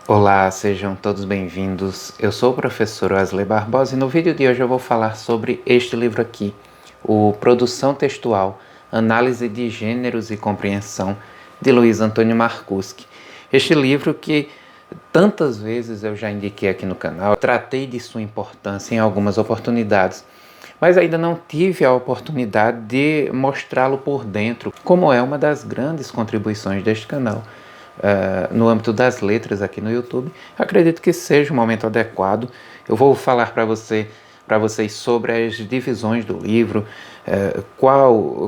Olá, sejam todos bem-vindos. Eu sou o professor Wesley Barbosa e no vídeo de hoje eu vou falar sobre este livro aqui, o Produção Textual, Análise de Gêneros e Compreensão, de Luiz Antônio Marcuschi. Este livro que tantas vezes eu já indiquei aqui no canal, tratei de sua importância em algumas oportunidades, mas ainda não tive a oportunidade de mostrá-lo por dentro, como é uma das grandes contribuições deste canal. No âmbito das letras aqui no YouTube, acredito que seja um momento adequado. Eu vou falar para vocês sobre as divisões do livro,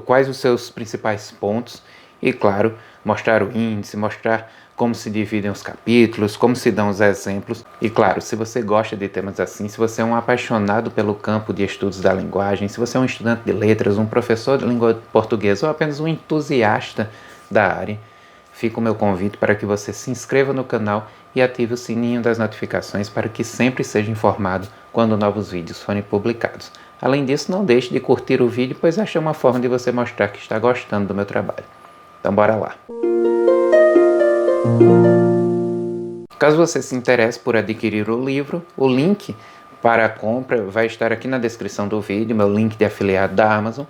quais os seus principais pontos e, claro, mostrar o índice, mostrar como se dividem os capítulos, como se dão os exemplos. E, claro, se você gosta de temas assim, se você é um apaixonado pelo campo de estudos da linguagem, se você é um estudante de letras, um professor de língua portuguesa ou apenas um entusiasta da área, fica o meu convite para que você se inscreva no canal e ative o sininho das notificações para que sempre seja informado quando novos vídeos forem publicados. Além disso, não deixe de curtir o vídeo, pois esta é uma forma de você mostrar que está gostando do meu trabalho. Então bora lá! Caso você se interesse por adquirir o livro, o link para a compra vai estar aqui na descrição do vídeo, meu link de afiliado da Amazon.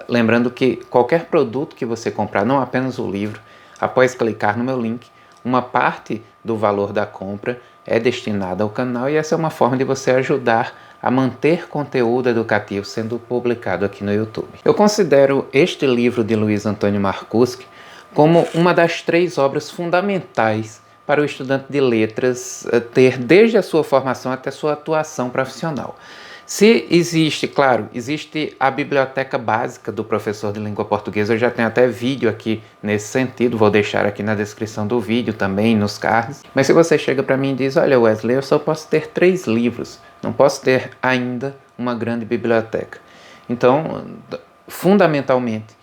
Lembrando que qualquer produto que você comprar, não apenas o livro, após clicar no meu link, uma parte do valor da compra é destinada ao canal e essa é uma forma de você ajudar a manter conteúdo educativo sendo publicado aqui no YouTube. Eu considero este livro de Luiz Antônio Marcuschi como uma das 3 obras fundamentais para o estudante de letras ter desde a sua formação até a sua atuação profissional. Se existe, claro, existe a biblioteca básica do professor de língua portuguesa, eu já tenho até vídeo aqui nesse sentido, vou deixar aqui na descrição do vídeo também, nos cards. Mas se você chega para mim e diz, olha Wesley, eu só posso ter 3 livros, não posso ter ainda uma grande biblioteca. Então, fundamentalmente,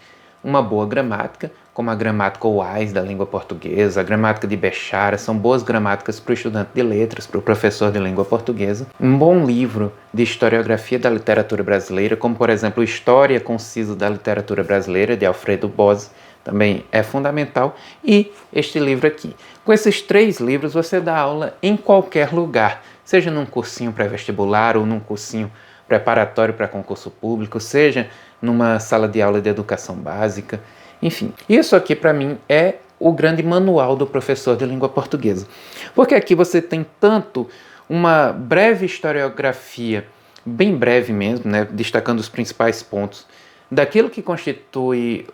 uma boa gramática, como a gramática Wise da língua portuguesa, a gramática de Bechara, são boas gramáticas para o estudante de letras, para o professor de língua portuguesa. Um bom livro de historiografia da literatura brasileira, como por exemplo História Concisa da Literatura Brasileira, de Alfredo Bose, também é fundamental. E este livro aqui. Com esses 3 livros você dá aula em qualquer lugar, seja num cursinho pré-vestibular ou num cursinho preparatório para concurso público, seja numa sala de aula de educação básica. Enfim, isso aqui para mim é o grande manual do professor de língua portuguesa. Porque aqui você tem tanto uma breve historiografia, bem breve mesmo, né, destacando os principais pontos, daquilo que constitui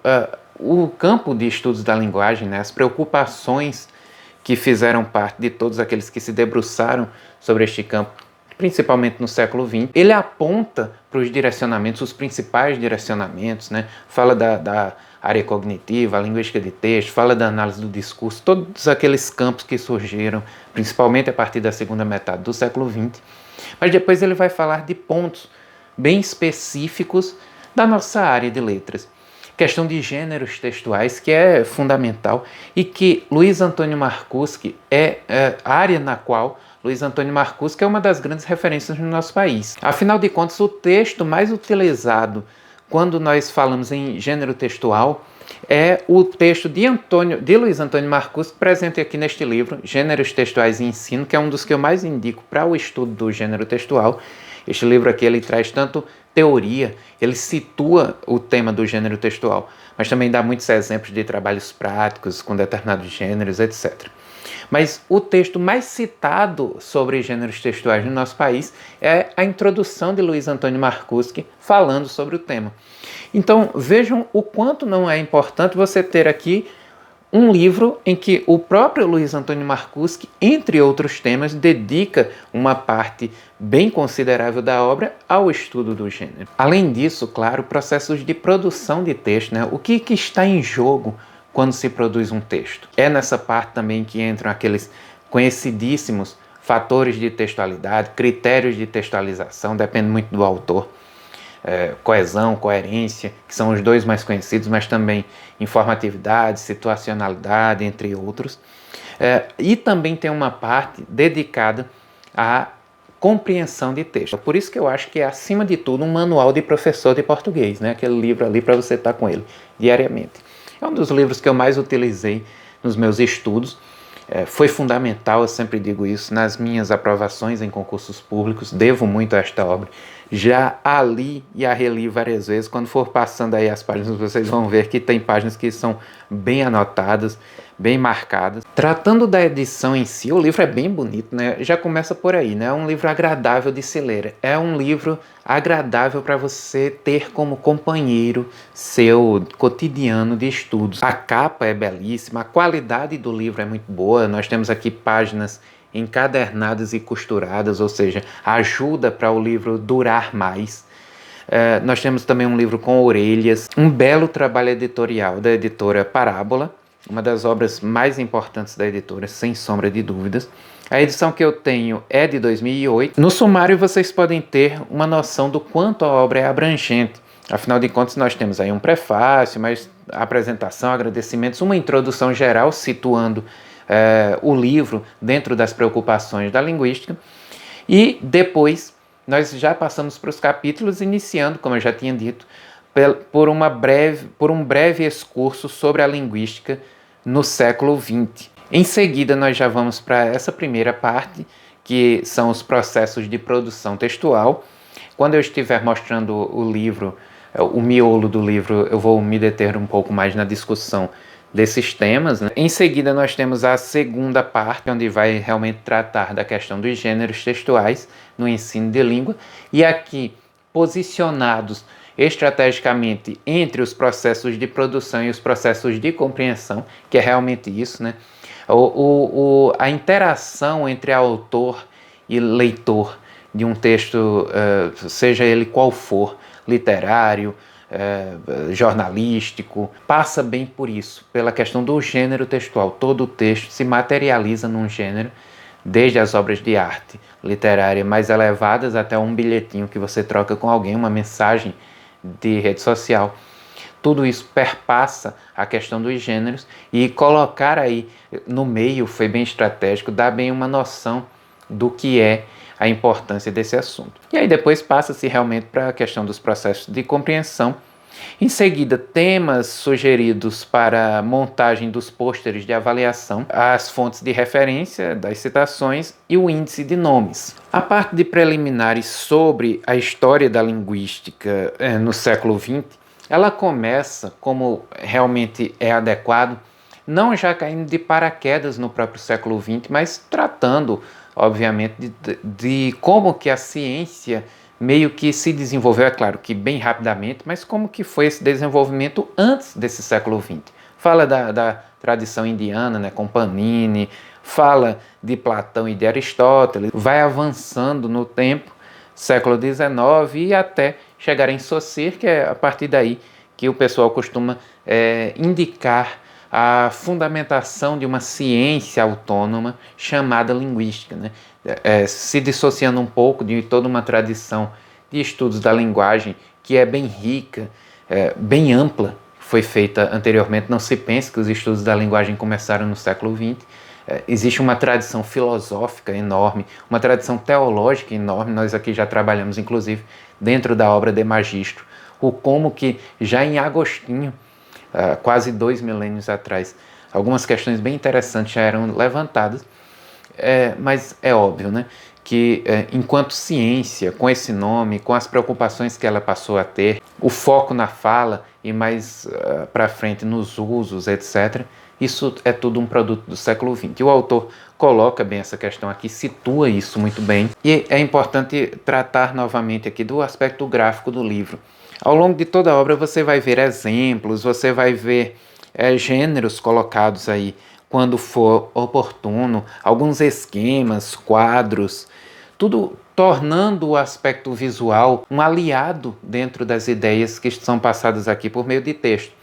o campo de estudos da linguagem, né, as preocupações que fizeram parte de todos aqueles que se debruçaram sobre este campo, principalmente no século XX. Ele aponta para os direcionamentos, os principais direcionamentos, né, fala da área cognitiva, a linguística de texto, fala da análise do discurso, todos aqueles campos que surgiram, principalmente a partir da segunda metade do século XX. Mas depois ele vai falar de pontos bem específicos da nossa área de letras. Questão de gêneros textuais, que é fundamental, e que Luiz Antônio Marcuschi é a área na qual Luiz Antônio Marcuschi é uma das grandes referências no nosso país. Afinal de contas, o texto mais utilizado quando nós falamos em gênero textual, é o texto de Luiz Antônio Marcuschi, presente aqui neste livro, Gêneros Textuais e Ensino, que é um dos que eu mais indico para o estudo do gênero textual. Este livro aqui ele traz tanto teoria, ele situa o tema do gênero textual, mas também dá muitos exemplos de trabalhos práticos com determinados gêneros, etc. Mas o texto mais citado sobre gêneros textuais no nosso país é a introdução de Luiz Antônio Marcuschi falando sobre o tema. Então vejam o quanto não é importante você ter aqui um livro em que o próprio Luiz Antônio Marcuschi, entre outros temas, dedica uma parte bem considerável da obra ao estudo do gênero. Além disso, claro, processos de produção de texto, né? O que está em jogo quando se produz um texto? É nessa parte também que entram aqueles conhecidíssimos fatores de textualidade, critérios de textualização, depende muito do autor. Coesão, coerência, que são os 2 mais conhecidos, mas também informatividade, situacionalidade, entre outros. E também tem uma parte dedicada à compreensão de texto. Por isso que eu acho que é, acima de tudo, um manual de professor de português, né? Aquele livro ali para você estar com ele diariamente. É um dos livros que eu mais utilizei nos meus estudos. Foi fundamental, eu sempre digo isso, nas minhas aprovações em concursos públicos, devo muito a esta obra. Já a li e a reli várias vezes, quando for passando aí as páginas, vocês vão ver que tem páginas que são bem anotadas, bem marcadas. Tratando da edição em si, o livro é bem bonito, né? Já começa por aí, né? É um livro agradável de se ler, é um livro agradável para você ter como companheiro seu cotidiano de estudos. A capa é belíssima, a qualidade do livro é muito boa, nós temos aqui páginas encadernadas e costuradas, ou seja, ajuda para o livro durar mais. Nós temos também um livro com orelhas, um belo trabalho editorial da editora Parábola, uma das obras mais importantes da editora, sem sombra de dúvidas. A edição que eu tenho é de 2008. No sumário vocês podem ter uma noção do quanto a obra é abrangente. Afinal de contas, nós temos aí um prefácio, mas apresentação, agradecimentos, uma introdução geral situando o livro dentro das preocupações da linguística. E depois nós já passamos para os capítulos, iniciando, como eu já tinha dito, por um breve excurso sobre a linguística no século XX. Em seguida, nós já vamos para essa primeira parte, que são os processos de produção textual. Quando eu estiver mostrando o livro, o miolo do livro, eu vou me deter um pouco mais na discussão desses temas, né? Em seguida, nós temos a segunda parte, onde vai realmente tratar da questão dos gêneros textuais no ensino de língua, e aqui posicionados estrategicamente entre os processos de produção e os processos de compreensão, que é realmente isso, né? A interação entre autor e leitor de um texto, seja ele qual for, literário, jornalístico, passa bem por isso, pela questão do gênero textual. Todo o texto se materializa num gênero, desde as obras de arte literária mais elevadas até um bilhetinho que você troca com alguém, uma mensagem de rede social. Tudo isso perpassa a questão dos gêneros, e colocar aí no meio foi bem estratégico, dá bem uma noção do que é a importância desse assunto. E aí depois passa-se realmente para a questão dos processos de compreensão. Em seguida, temas sugeridos para a montagem dos pôsteres de avaliação, as fontes de referência das citações e o índice de nomes. A parte de preliminares sobre a história da linguística no século XX, ela começa, como realmente é adequado, não já caindo de paraquedas no próprio século XX, mas tratando, obviamente, de como que a ciência meio que se desenvolveu, é claro que bem rapidamente, mas como que foi esse desenvolvimento antes desse século XX. Fala da tradição indiana, né, com Panini, fala de Platão e de Aristóteles, vai avançando no tempo, século XIX, e até chegar em Saussure, que é a partir daí que o pessoal costuma indicar a fundamentação de uma ciência autônoma chamada linguística, né? Se dissociando um pouco de toda uma tradição de estudos da linguagem que é bem rica, bem ampla, foi feita anteriormente. Não se pense que os estudos da linguagem começaram no século XX. Existe uma tradição filosófica enorme, uma tradição teológica enorme. Nós aqui já trabalhamos, inclusive, dentro da obra De Magistro, o como que já em Agostinho, quase 2 milênios atrás, algumas questões bem interessantes já eram levantadas, mas é óbvio, né, que enquanto ciência, com esse nome, com as preocupações que ela passou a ter, o foco na fala e mais para frente nos usos, etc., isso é tudo um produto do século XX. E o autor coloca bem essa questão aqui, situa isso muito bem, e é importante tratar novamente aqui do aspecto gráfico do livro. Ao longo de toda a obra você vai ver exemplos, você vai ver gêneros colocados aí quando for oportuno, alguns esquemas, quadros, tudo tornando o aspecto visual um aliado dentro das ideias que são passadas aqui por meio de texto.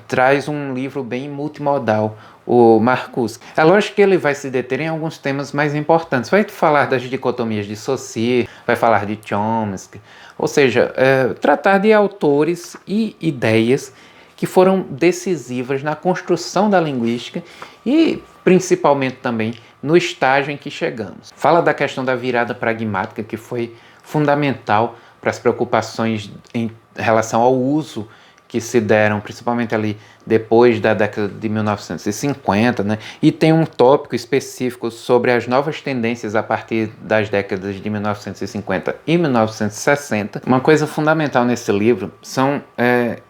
Traz um livro bem multimodal, o Marcuse. É lógico que ele vai se deter em alguns temas mais importantes. Vai falar das dicotomias de Saussure, vai falar de Chomsky, ou seja, tratar de autores e ideias que foram decisivas na construção da linguística e principalmente também no estágio em que chegamos. Fala da questão da virada pragmática, que foi fundamental para as preocupações em relação ao uso que se deram, principalmente ali depois da década de 1950, né? E tem um tópico específico sobre as novas tendências a partir das décadas de 1950 e 1960. Uma coisa fundamental nesse livro são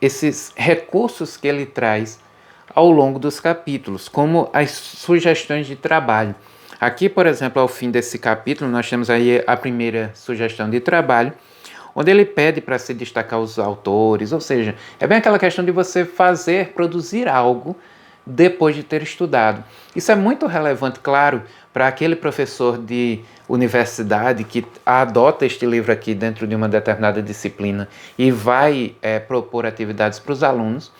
esses recursos que ele traz ao longo dos capítulos, como as sugestões de trabalho. Aqui, por exemplo, ao fim desse capítulo, nós temos aí a primeira sugestão de trabalho, onde ele pede para se destacar os autores, ou seja, é bem aquela questão de você produzir algo depois de ter estudado. Isso é muito relevante, claro, para aquele professor de universidade que adota este livro aqui dentro de uma determinada disciplina e vai propor atividades para os alunos,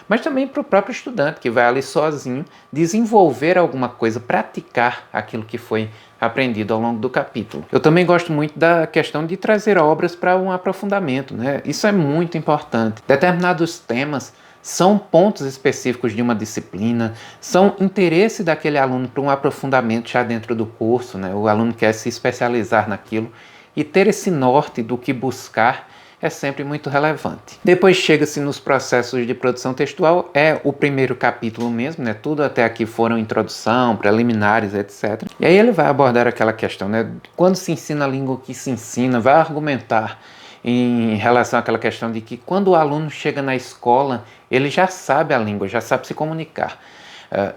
mas também para o próprio estudante que vai ali sozinho desenvolver alguma coisa, praticar aquilo que foi aprendido ao longo do capítulo. Eu também gosto muito da questão de trazer obras para um aprofundamento, né? Isso é muito importante. Determinados temas são pontos específicos de uma disciplina, são interesse daquele aluno para um aprofundamento já dentro do curso, né? O aluno quer se especializar naquilo e ter esse norte do que buscar é sempre muito relevante. Depois chega-se nos processos de produção textual, é o primeiro capítulo mesmo, né? Tudo até aqui foram introdução, preliminares, etc. E aí ele vai abordar aquela questão, né? Quando se ensina a língua que se ensina, vai argumentar em relação àquela questão de que quando o aluno chega na escola, ele já sabe a língua, já sabe se comunicar,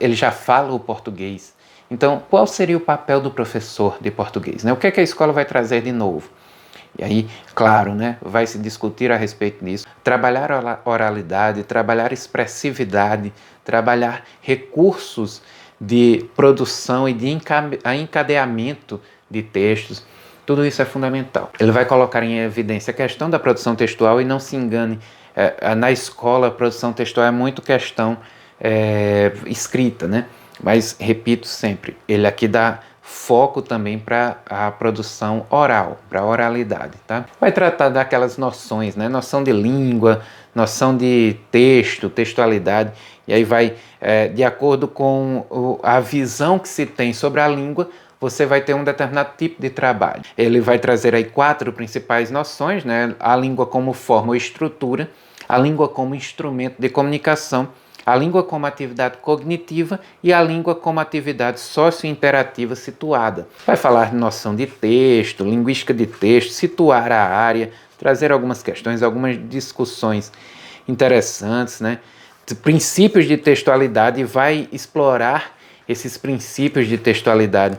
ele já fala o português. Então, qual seria o papel do professor de português, né? O que é que a escola vai trazer de novo? E aí, claro, né, vai se discutir a respeito disso. Trabalhar oralidade, trabalhar expressividade, trabalhar recursos de produção e de encadeamento de textos. Tudo isso é fundamental. Ele vai colocar em evidência a questão da produção textual e não se engane, na escola a produção textual é muito questão escrita, né? Mas, repito sempre, ele aqui dá foco também para a produção oral, para a oralidade, tá? Vai tratar daquelas noções, né? Noção de língua, noção de texto, textualidade, e aí vai, de acordo com a visão que se tem sobre a língua, você vai ter um determinado tipo de trabalho. Ele vai trazer aí 4 principais noções, né? A língua como forma ou estrutura, a língua como instrumento de comunicação, a língua como atividade cognitiva e a língua como atividade socio-interativa situada. Vai falar de noção de texto, linguística de texto, situar a área, trazer algumas questões, algumas discussões interessantes, né? Princípios de textualidade, e vai explorar esses princípios de textualidade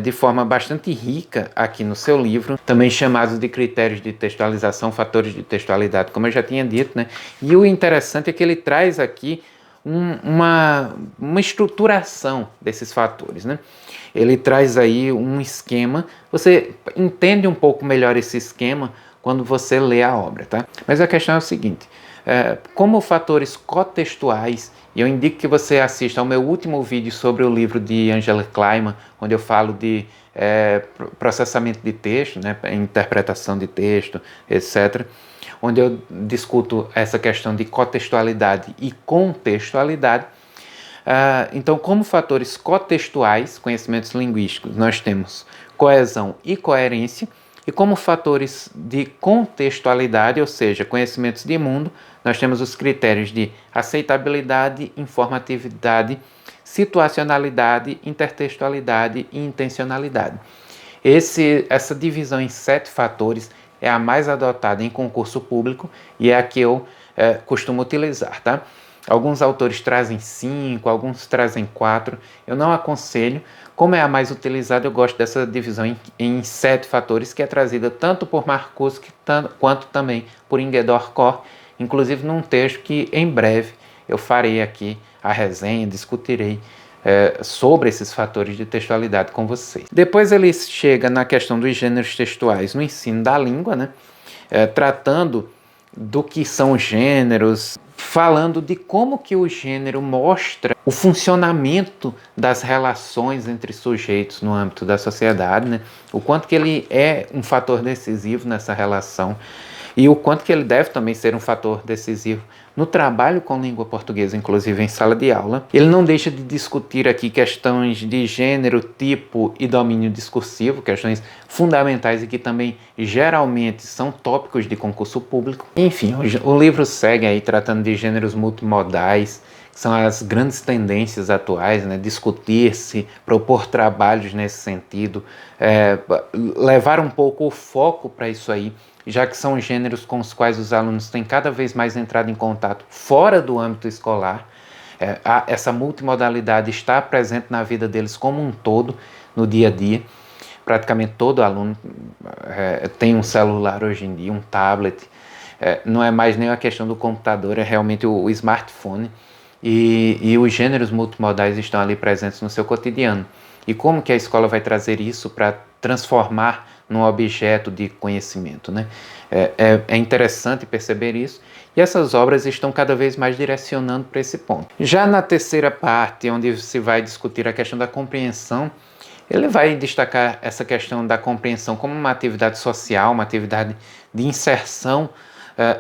de forma bastante rica aqui no seu livro, também chamados de critérios de textualização, fatores de textualidade, como eu já tinha dito, né? E o interessante é que ele traz aqui uma estruturação desses fatores, né? Ele traz aí um esquema, você entende um pouco melhor esse esquema quando você lê a obra, tá? Mas a questão é o seguinte, como fatores cotextuais, e eu indico que você assista ao meu último vídeo sobre o livro de Angela Kleiman, onde eu falo de processamento de texto, né, interpretação de texto, etc., onde eu discuto essa questão de cotextualidade e contextualidade. Então, como fatores cotextuais, conhecimentos linguísticos, nós temos coesão e coerência, e como fatores de contextualidade, ou seja, conhecimentos de mundo, nós temos os critérios de aceitabilidade, informatividade, situacionalidade, intertextualidade e intencionalidade. Essa divisão em 7 fatores é a mais adotada em concurso público e é a que eu costumo utilizar, tá? Alguns autores trazem 5, alguns trazem 4. Eu não aconselho. Como é a mais utilizada, eu gosto dessa divisão em 7 fatores, que é trazida tanto por Marcuse quanto também por Ingeborg Kor, inclusive num texto que em breve eu farei aqui a resenha, discutirei sobre esses fatores de textualidade com vocês. Depois ele chega na questão dos gêneros textuais no ensino da língua, né? Tratando do que são os gêneros, falando de como que o gênero mostra o funcionamento das relações entre sujeitos no âmbito da sociedade, né? O quanto que ele é um fator decisivo nessa relação. e o quanto que ele deve também ser um fator decisivo no trabalho com língua portuguesa, inclusive em sala de aula. Ele não deixa de discutir aqui questões de gênero, tipo e domínio discursivo, questões fundamentais e que também geralmente são tópicos de concurso público. Enfim, o livro segue aí tratando de gêneros multimodais, que são as grandes tendências atuais, né? Discutir-se, propor trabalhos nesse sentido, levar um pouco o foco para isso aí, já que são gêneros com os quais os alunos têm cada vez mais entrado em contato fora do âmbito escolar. Essa multimodalidade está presente na vida deles como um todo, no dia a dia. Praticamente todo aluno tem um celular hoje em dia, um tablet. Não é mais nem a questão do computador, é realmente o smartphone. E os gêneros multimodais estão ali presentes no seu cotidiano. E como que a escola vai trazer isso para transformar num objeto de conhecimento, né? É interessante perceber isso, e essas obras estão cada vez mais direcionando para esse ponto. Já na terceira parte, onde se vai discutir a questão da compreensão, ele vai destacar essa questão da compreensão como uma atividade social, uma atividade de inserção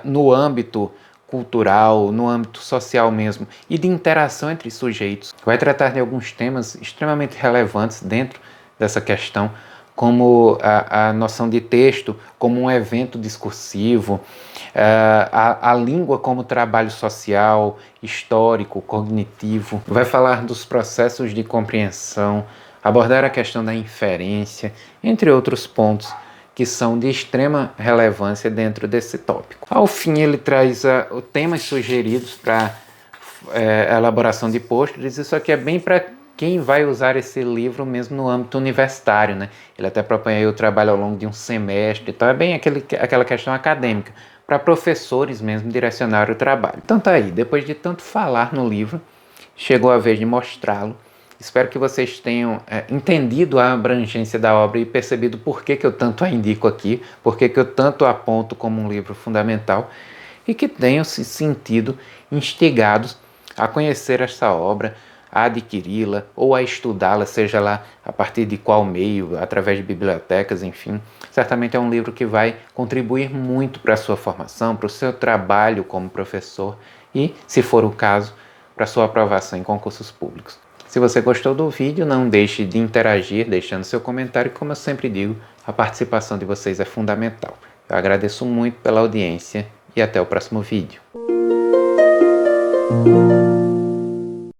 no âmbito cultural, no âmbito social mesmo, e de interação entre sujeitos. Vai tratar de alguns temas extremamente relevantes dentro dessa questão, como a noção de texto como um evento discursivo, a língua como trabalho social, histórico, cognitivo. Vai falar dos processos de compreensão, abordar a questão da inferência, entre outros pontos que são de extrema relevância dentro desse tópico. Ao fim, ele traz os temas sugeridos para a elaboração de pôsteres. Isso aqui é bem para quem vai usar esse livro mesmo no âmbito universitário, né? Ele até propõe aí o trabalho ao longo de um semestre, então é bem aquela questão acadêmica, para professores mesmo direcionar o trabalho. Então tá aí, depois de tanto falar no livro, chegou a vez de mostrá-lo. Espero que vocês tenham entendido a abrangência da obra e percebido por que eu tanto a indico aqui, por que eu tanto a aponto como um livro fundamental, e que tenham se sentido instigados a conhecer esta obra, a adquiri-la ou a estudá-la, seja lá a partir de qual meio, através de bibliotecas, enfim. Certamente é um livro que vai contribuir muito para a sua formação, para o seu trabalho como professor e, se for o caso, para a sua aprovação em concursos públicos. Se você gostou do vídeo, não deixe de interagir, deixando seu comentário. Como eu sempre digo, a participação de vocês é fundamental. Eu agradeço muito pela audiência e até o próximo vídeo.